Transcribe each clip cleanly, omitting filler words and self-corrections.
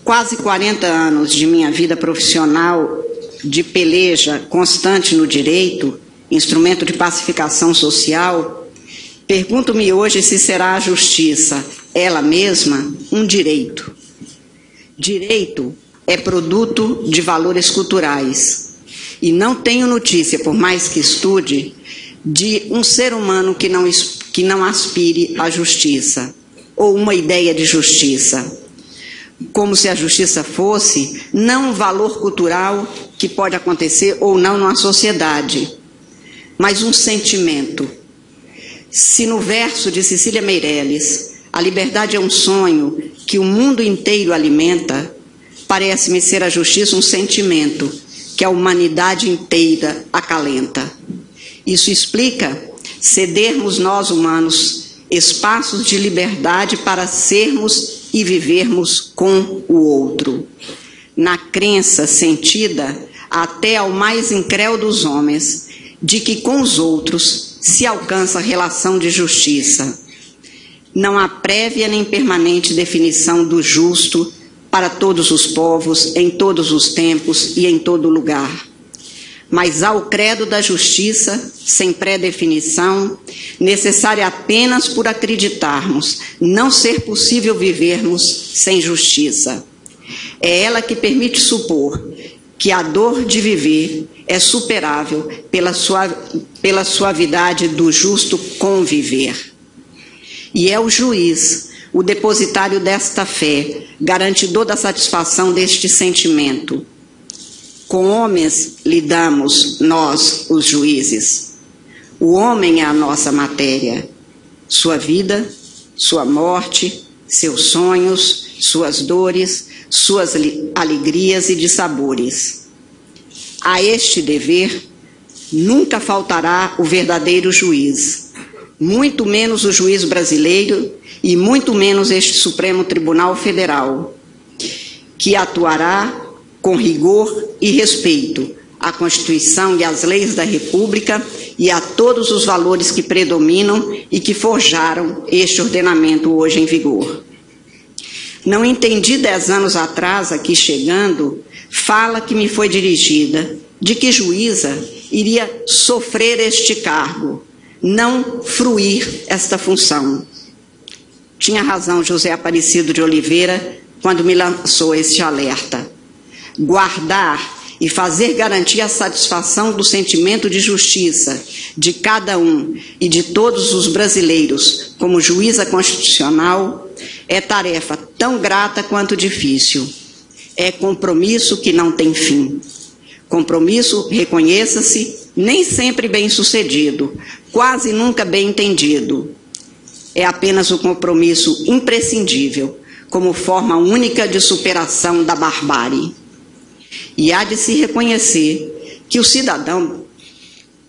quase 40 anos de minha vida profissional de peleja constante no direito, instrumento de pacificação social, pergunto-me hoje se será a justiça, ela mesma, um direito. Direito é produto de valores culturais. E não tenho notícia, por mais que estude, de um ser humano que não aspire à justiça, ou uma ideia de justiça. Como se a justiça fosse não um valor cultural que pode acontecer ou não numa sociedade, mas um sentimento. Se no verso de Cecília Meirelles, a liberdade é um sonho que o mundo inteiro alimenta, parece-me ser a justiça um sentimento que a humanidade inteira acalenta. Isso explica cedermos nós humanos espaços de liberdade para sermos e vivermos com o outro, na crença sentida até ao mais incrédulo dos homens, de que com os outros se alcança a relação de justiça. Não há prévia nem permanente definição do justo para todos os povos, em todos os tempos e em todo lugar. Mas há o credo da justiça, sem pré-definição, necessária apenas por acreditarmos não ser possível vivermos sem justiça. É ela que permite supor que a dor de viver é superável pela suavidade do justo conviver. E é o juiz, o depositário desta fé, garantidor da satisfação deste sentimento. Com homens lidamos nós, os juízes. O homem é a nossa matéria, sua vida, sua morte, seus sonhos, suas dores, suas alegrias e dissabores. A este dever nunca faltará o verdadeiro juiz, muito menos o juiz brasileiro e muito menos este Supremo Tribunal Federal, que atuará com rigor e respeito à Constituição e às leis da República e a todos os valores que predominam e que forjaram este ordenamento hoje em vigor. Não entendi 10 anos atrás, aqui chegando, fala que me foi dirigida, de que juíza iria sofrer este cargo, não fruir esta função. Tinha razão José Aparecido de Oliveira quando me lançou este alerta. Guardar e fazer garantir a satisfação do sentimento de justiça de cada um e de todos os brasileiros como juíza constitucional é tarefa tão grata quanto difícil. É compromisso que não tem fim. Compromisso, reconheça-se, nem sempre bem sucedido, quase nunca bem entendido. É apenas um compromisso imprescindível, como forma única de superação da barbárie. E há de se reconhecer que o cidadão,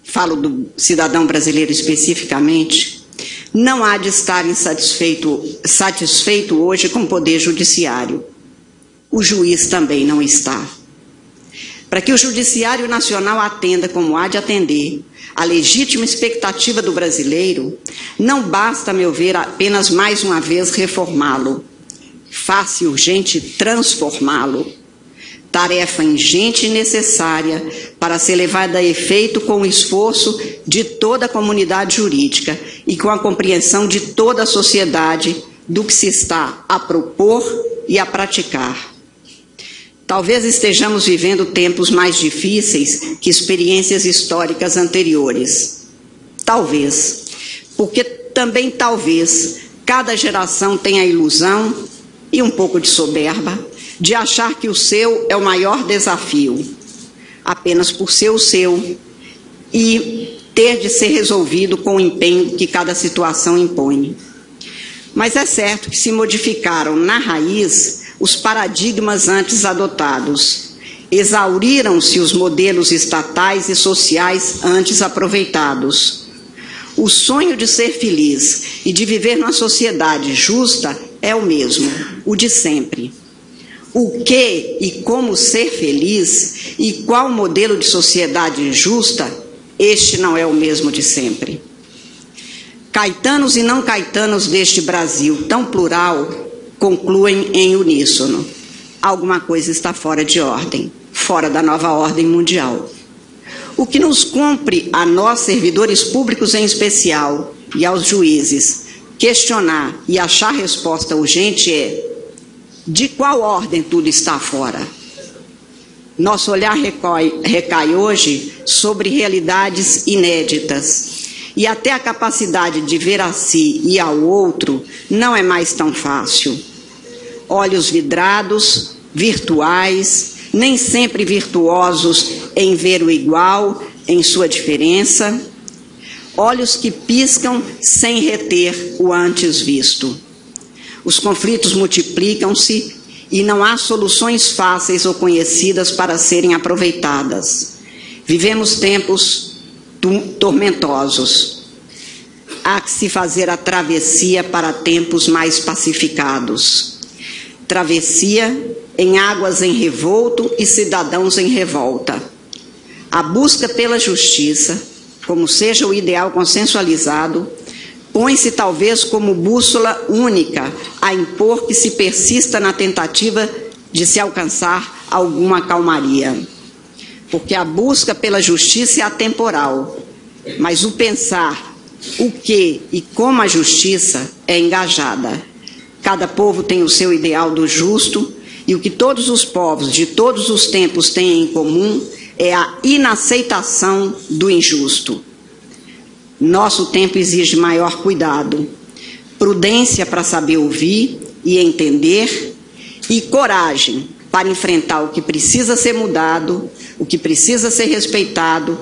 falo do cidadão brasileiro especificamente, não há de estar satisfeito hoje com o poder judiciário. O juiz também não está. Para que o Judiciário Nacional atenda como há de atender a legítima expectativa do brasileiro, não basta, a meu ver, apenas mais uma vez reformá-lo. Faz-se urgente transformá-lo. Tarefa ingente e necessária para ser levada a efeito com o esforço de toda a comunidade jurídica e com a compreensão de toda a sociedade do que se está a propor e a praticar. Talvez estejamos vivendo tempos mais difíceis que experiências históricas anteriores. Talvez, porque também talvez cada geração tenha a ilusão e um pouco de soberba de achar que o seu é o maior desafio, apenas por ser o seu, e ter de ser resolvido com o empenho que cada situação impõe. Mas é certo que se modificaram na raiz os paradigmas antes adotados, exauriram-se os modelos estatais e sociais antes aproveitados. O sonho de ser feliz e de viver numa sociedade justa é o mesmo, o de sempre. O que e como ser feliz e qual modelo de sociedade justa, este não é o mesmo de sempre. Caetanos e não caetanos deste Brasil tão plural concluem em uníssono. alguma coisa está fora de ordem, fora da nova ordem mundial. O que nos cumpre a nós, servidores públicos em especial, e aos juízes, questionar e achar resposta urgente é: de qual ordem tudo está fora? Nosso olhar recai hoje sobre realidades inéditas, e até a capacidade de ver a si e ao outro não é mais tão fácil. Olhos vidrados, virtuais, nem sempre virtuosos em ver o igual, em sua diferença. Olhos que piscam sem reter o antes visto. Os conflitos multiplicam-se e não há soluções fáceis ou conhecidas para serem aproveitadas. Vivemos tempos tormentosos. Há que se fazer a travessia para tempos mais pacificados. Travessia em águas em revolto e cidadãos em revolta. A busca pela justiça, como seja o ideal consensualizado, põe-se talvez como bússola única a impor que se persista na tentativa de se alcançar alguma calmaria. Porque a busca pela justiça é atemporal, mas o pensar o que e como a justiça é engajada. Cada povo tem o seu ideal do justo, e o que todos os povos de todos os tempos têm em comum é a inaceitação do injusto. Nosso tempo exige maior cuidado, prudência para saber ouvir e entender, e coragem para enfrentar o que precisa ser mudado, o que precisa ser respeitado,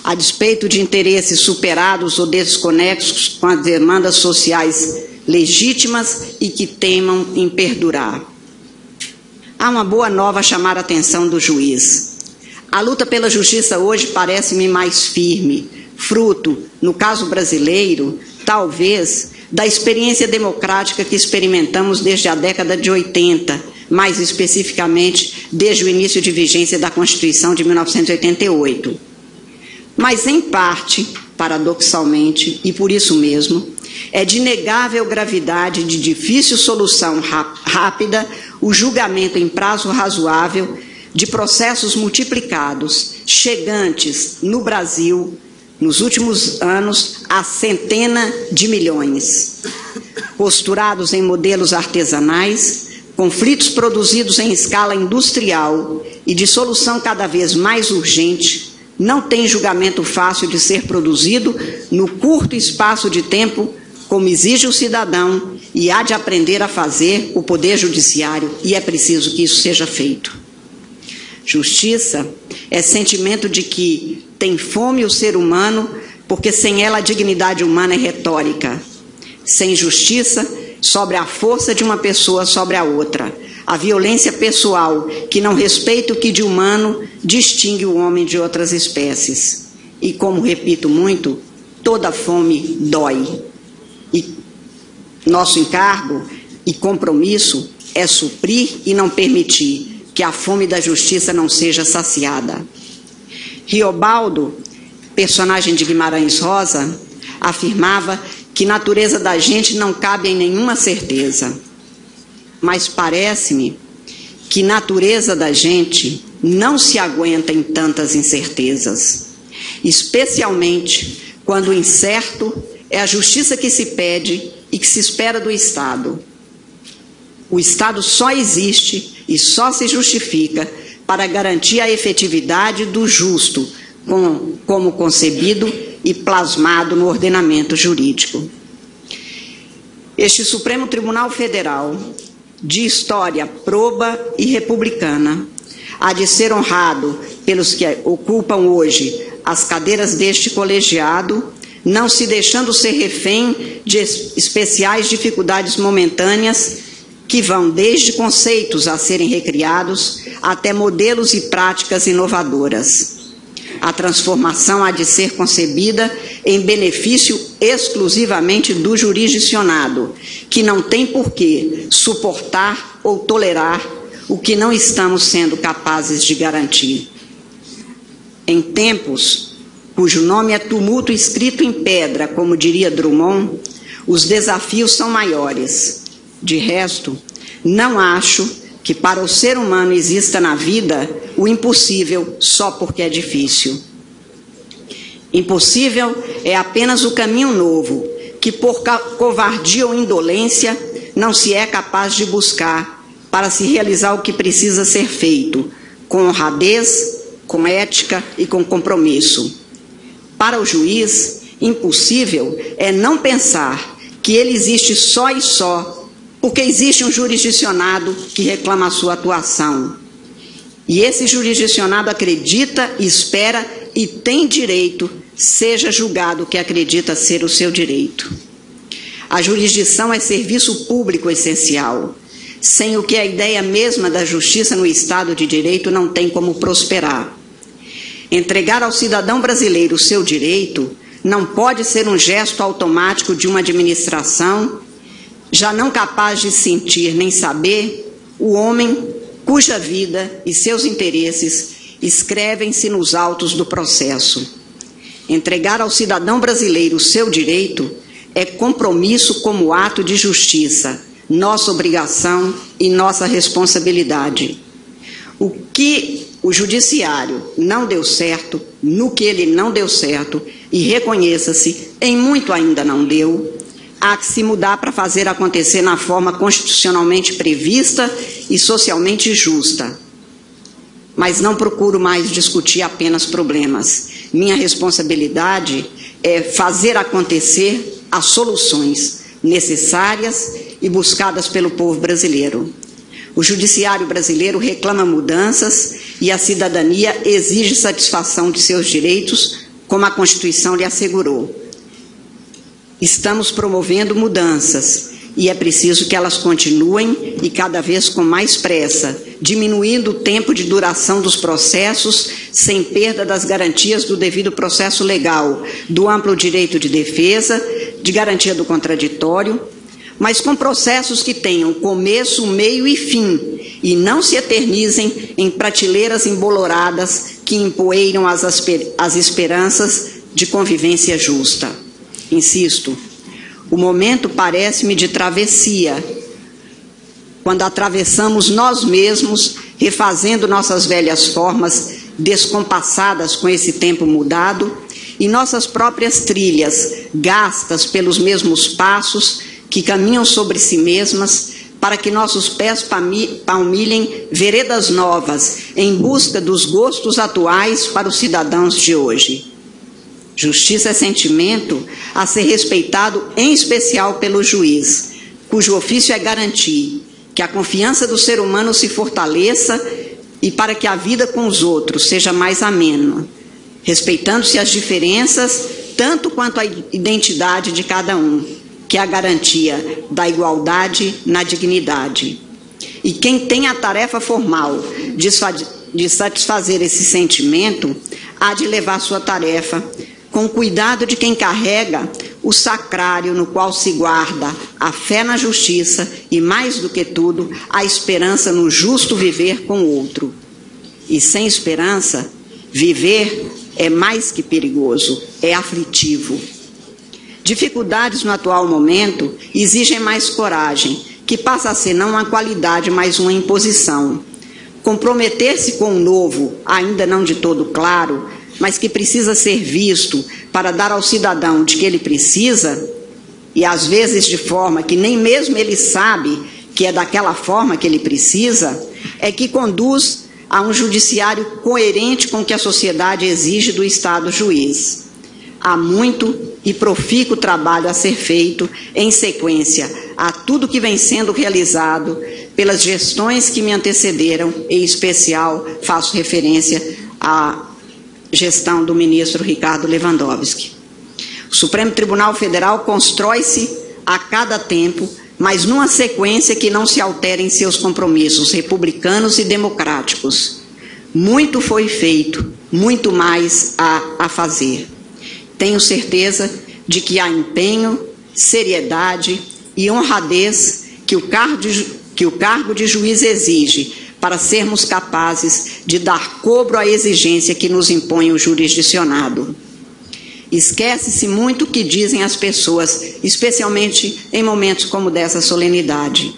a despeito de interesses superados ou desconexos com as demandas sociais legítimas e que temam em perdurar. Há uma boa nova a chamar a atenção do juiz. A luta pela justiça hoje parece-me mais firme, fruto, no caso brasileiro, talvez, da experiência democrática que experimentamos desde a década de 80, mais especificamente desde o início de vigência da Constituição de 1988. Mas, em parte, paradoxalmente, e por isso mesmo, é de inegável gravidade de difícil solução rápida o julgamento em prazo razoável de processos multiplicados, chegantes no Brasil, nos últimos anos, a centena de milhões. Posturados em modelos artesanais, conflitos produzidos em escala industrial e de solução cada vez mais urgente, não tem julgamento fácil de ser produzido no curto espaço de tempo, como exige o cidadão, e há de aprender a fazer o Poder Judiciário, e é preciso que isso seja feito. Justiça é sentimento de que tem fome o ser humano, porque sem ela a dignidade humana é retórica. Sem justiça, sobra a força de uma pessoa sobre a outra, a violência pessoal, que não respeita o que de humano distingue o homem de outras espécies. E, como repito muito, toda fome dói. E nosso encargo e compromisso é suprir e não permitir que a fome da justiça não seja saciada. Riobaldo, personagem de Guimarães Rosa, afirmava que natureza da gente não cabe em nenhuma certeza. Mas parece-me que natureza da gente não se aguenta em tantas incertezas, especialmente quando o incerto é a justiça que se pede e que se espera do Estado. O Estado só existe e só se justifica para garantir a efetividade do justo, como concebido e plasmado no ordenamento jurídico. Este Supremo Tribunal Federal, de história proba e republicana, há de ser honrado pelos que ocupam hoje as cadeiras deste colegiado, não se deixando ser refém de especiais dificuldades momentâneas que vão desde conceitos a serem recriados até modelos e práticas inovadoras. A transformação há de ser concebida em benefício exclusivamente do jurisdicionado, que não tem por que suportar ou tolerar o que não estamos sendo capazes de garantir. Em tempos cujo nome é tumulto escrito em pedra, como diria Drummond, os desafios são maiores. De resto, não acho que para o ser humano exista na vida o impossível só porque é difícil. Impossível é apenas o caminho novo, que por covardia ou indolência não se é capaz de buscar para se realizar o que precisa ser feito, com honradez, com ética e com compromisso. Para o juiz, impossível é não pensar que ele existe só e só porque existe um jurisdicionado que reclama a sua atuação. E esse jurisdicionado acredita, espera e tem direito, seja julgado o que acredita ser o seu direito. A jurisdição é serviço público essencial, sem o que a ideia mesma da justiça no Estado de Direito não tem como prosperar. Entregar ao cidadão brasileiro o seu direito não pode ser um gesto automático de uma administração, já não capaz de sentir nem saber o homem cuja vida e seus interesses escrevem-se nos autos do processo. Entregar ao cidadão brasileiro o seu direito é compromisso como ato de justiça, nossa obrigação e nossa responsabilidade. O que o judiciário não deu certo, no que ele não deu certo, e reconheça-se, em muito ainda não deu, há que se mudar para fazer acontecer na forma constitucionalmente prevista e socialmente justa. Mas não procuro mais discutir apenas problemas. Minha responsabilidade é fazer acontecer as soluções necessárias e buscadas pelo povo brasileiro. O judiciário brasileiro reclama mudanças e a cidadania exige satisfação de seus direitos, como a Constituição lhe assegurou. Estamos promovendo mudanças e é preciso que elas continuem e cada vez com mais pressa, diminuindo o tempo de duração dos processos sem perda das garantias do devido processo legal, do amplo direito de defesa, de garantia do contraditório, mas com processos que tenham começo, meio e fim e não se eternizem em prateleiras emboloradas que empoeiram as esperanças de convivência justa. Insisto, o momento parece-me de travessia, quando atravessamos nós mesmos, refazendo nossas velhas formas, descompassadas com esse tempo mudado, e nossas próprias trilhas, gastas pelos mesmos passos que caminham sobre si mesmas, para que nossos pés palmilhem veredas novas, em busca dos gostos atuais para os cidadãos de hoje. Justiça é sentimento a ser respeitado em especial pelo juiz, cujo ofício é garantir que a confiança do ser humano se fortaleça e para que a vida com os outros seja mais amena, respeitando-se as diferenças, tanto quanto a identidade de cada um, que é a garantia da igualdade na dignidade. E quem tem a tarefa formal de satisfazer esse sentimento, há de levar sua tarefa com cuidado de quem carrega o sacrário no qual se guarda a fé na justiça e, mais do que tudo, a esperança no justo viver com o outro. E sem esperança, viver é mais que perigoso, é aflitivo. Dificuldades no atual momento exigem mais coragem, que passa a ser não uma qualidade, mas uma imposição. Comprometer-se com o novo, ainda não de todo claro, mas que precisa ser visto para dar ao cidadão de que ele precisa, e às vezes de forma que nem mesmo ele sabe que é daquela forma que ele precisa, é que conduz a um judiciário coerente com o que a sociedade exige do Estado juiz. Há muito e profícuo trabalho a ser feito em sequência a tudo que vem sendo realizado pelas gestões que me antecederam, em especial faço referência à gestão do ministro Ricardo Lewandowski. O Supremo Tribunal Federal constrói-se a cada tempo, mas numa sequência que não se altera em seus compromissos republicanos e democráticos. Muito foi feito, muito mais há a fazer. Tenho certeza de que há empenho, seriedade e honradez que o cargo de juiz exige para sermos capazes de dar cobro à exigência que nos impõe o jurisdicionado. Esquece-se muito o que dizem as pessoas, especialmente em momentos como dessa solenidade.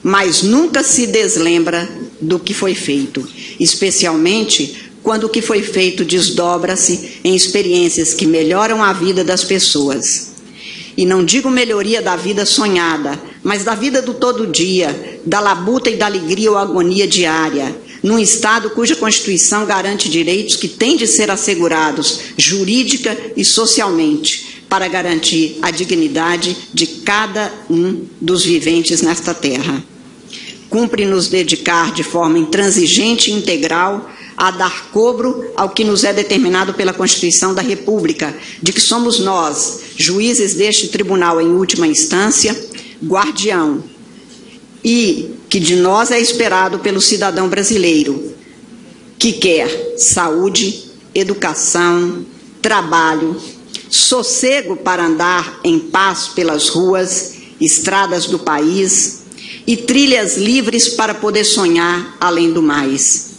mas nunca se deslembra do que foi feito, especialmente quando o que foi feito desdobra-se em experiências que melhoram a vida das pessoas. E não digo melhoria da vida sonhada, mas da vida do todo dia, da labuta e da alegria ou agonia diária, num Estado cuja Constituição garante direitos que têm de ser assegurados jurídica e socialmente para garantir a dignidade de cada um dos viventes nesta terra. Cumpre nos dedicar de forma intransigente e integral a dar cobro ao que nos é determinado pela Constituição da República, de que somos nós, juízes deste tribunal em última instância, guardião, e que de nós é esperado pelo cidadão brasileiro, que quer saúde, educação, trabalho, sossego para andar em paz pelas ruas, estradas do país e trilhas livres para poder sonhar além do mais.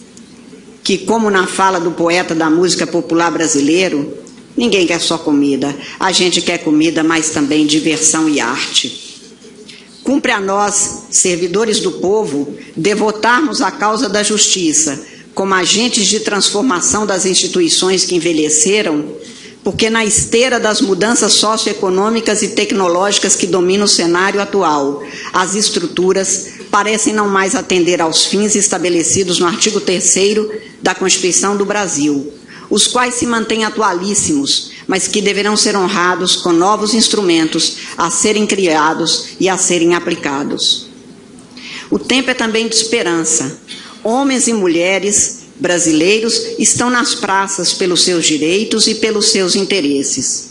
Que, como na fala do poeta da música popular brasileiro, ninguém quer só comida, a gente quer comida, mas também diversão e arte. Cumpre a nós, servidores do povo, devotarmos à causa da justiça, como agentes de transformação das instituições que envelheceram, porque na esteira das mudanças socioeconômicas e tecnológicas que dominam o cenário atual, as estruturas parecem não mais atender aos fins estabelecidos no artigo 3º da Constituição do Brasil, os quais se mantêm atualíssimos, mas que deverão ser honrados com novos instrumentos a serem criados e a serem aplicados. O tempo é também de esperança. Homens e mulheres brasileiros estão nas praças pelos seus direitos e pelos seus interesses.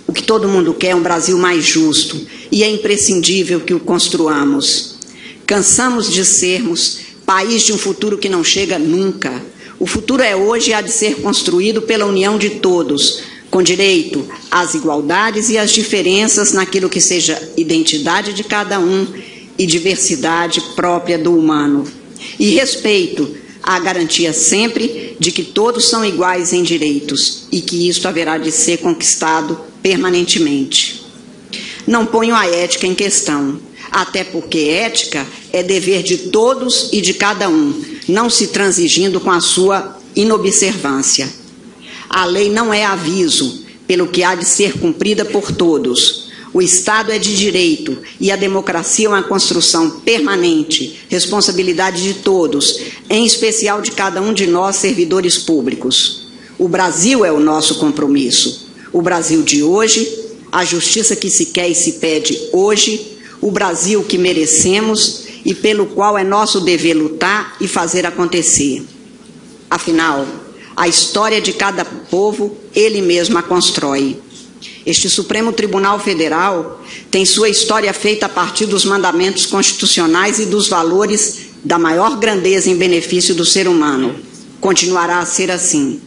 O que todo mundo quer é um Brasil mais justo, e é imprescindível que o construamos. Cansamos de sermos país de um futuro que não chega nunca. O futuro é hoje e há de ser construído pela união de todos, com direito às igualdades e às diferenças naquilo que seja identidade de cada um e diversidade própria do humano. E respeito à garantia sempre de que todos são iguais em direitos e que isto haverá de ser conquistado permanentemente. Não ponho a ética em questão, até porque ética é dever de todos e de cada um, não se transigindo com a sua inobservância. A lei não é aviso, pelo que há de ser cumprida por todos. O Estado é de direito e a democracia é uma construção permanente, responsabilidade de todos, em especial de cada um de nós, servidores públicos. O Brasil é o nosso compromisso. O Brasil de hoje, a justiça que se quer e se pede hoje, o Brasil que merecemos e pelo qual é nosso dever lutar e fazer acontecer. Afinal, a história de cada povo, ele mesmo a constrói. Este Supremo Tribunal Federal tem sua história feita a partir dos mandamentos constitucionais e dos valores da maior grandeza em benefício do ser humano. Continuará a ser assim.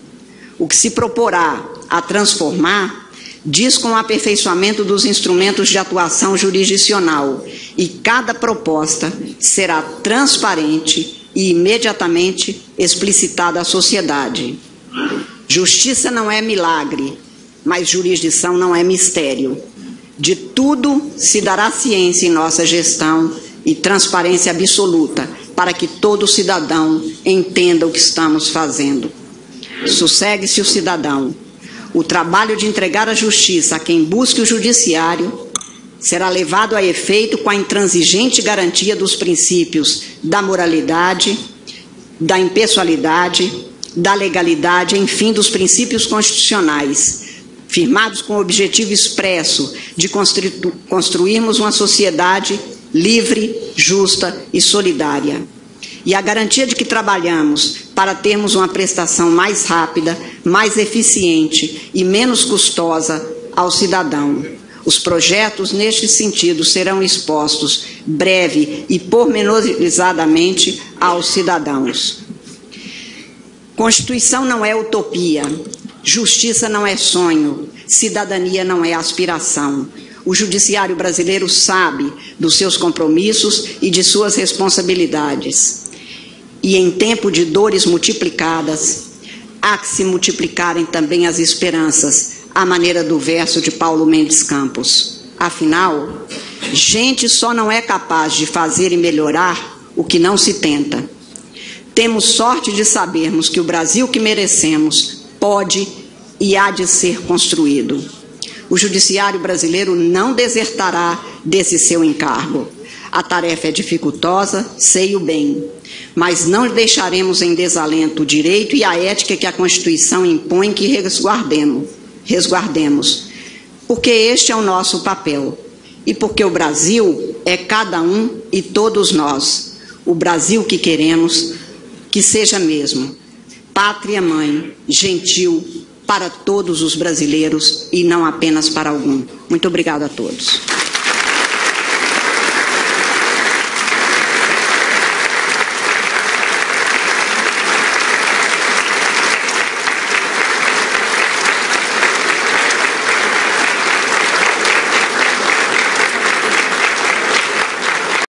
O que se proporá a transformar diz com o aperfeiçoamento dos instrumentos de atuação jurisdicional, e cada proposta será transparente e imediatamente explicitada à sociedade. Justiça não é milagre, mas jurisdição não é mistério. De tudo se dará ciência em nossa gestão e transparência absoluta, para que todo cidadão entenda o que estamos fazendo. Sossegue-se o cidadão. O trabalho de entregar a justiça a quem busque o judiciário será levado a efeito com a intransigente garantia dos princípios da moralidade, da impessoalidade, da legalidade, enfim, dos princípios constitucionais, firmados com o objetivo expresso de construirmos uma sociedade livre, justa e solidária. E a garantia de que trabalhamos para termos uma prestação mais rápida, mais eficiente e menos custosa ao cidadão. Os projetos neste sentido serão expostos breve e pormenorizadamente aos cidadãos. Constituição não é utopia, justiça não é sonho, cidadania não é aspiração. O judiciário brasileiro sabe dos seus compromissos e de suas responsabilidades. E em tempo de dores multiplicadas, há que se multiplicarem também as esperanças, à maneira do verso de Paulo Mendes Campos. Afinal, Gente só não é capaz de fazer e melhorar o que não se tenta. Temos sorte de sabermos que o Brasil que merecemos pode e há de ser construído. O judiciário brasileiro não desertará desse seu encargo. A tarefa é dificultosa, sei o bem, mas não deixaremos em desalento o direito e a ética que a Constituição impõe que resguardemos, porque este é o nosso papel e porque o Brasil é cada um e todos nós. O Brasil que queremos que seja mesmo pátria mãe, gentil para todos os brasileiros e não apenas para algum. Muito obrigada a todos.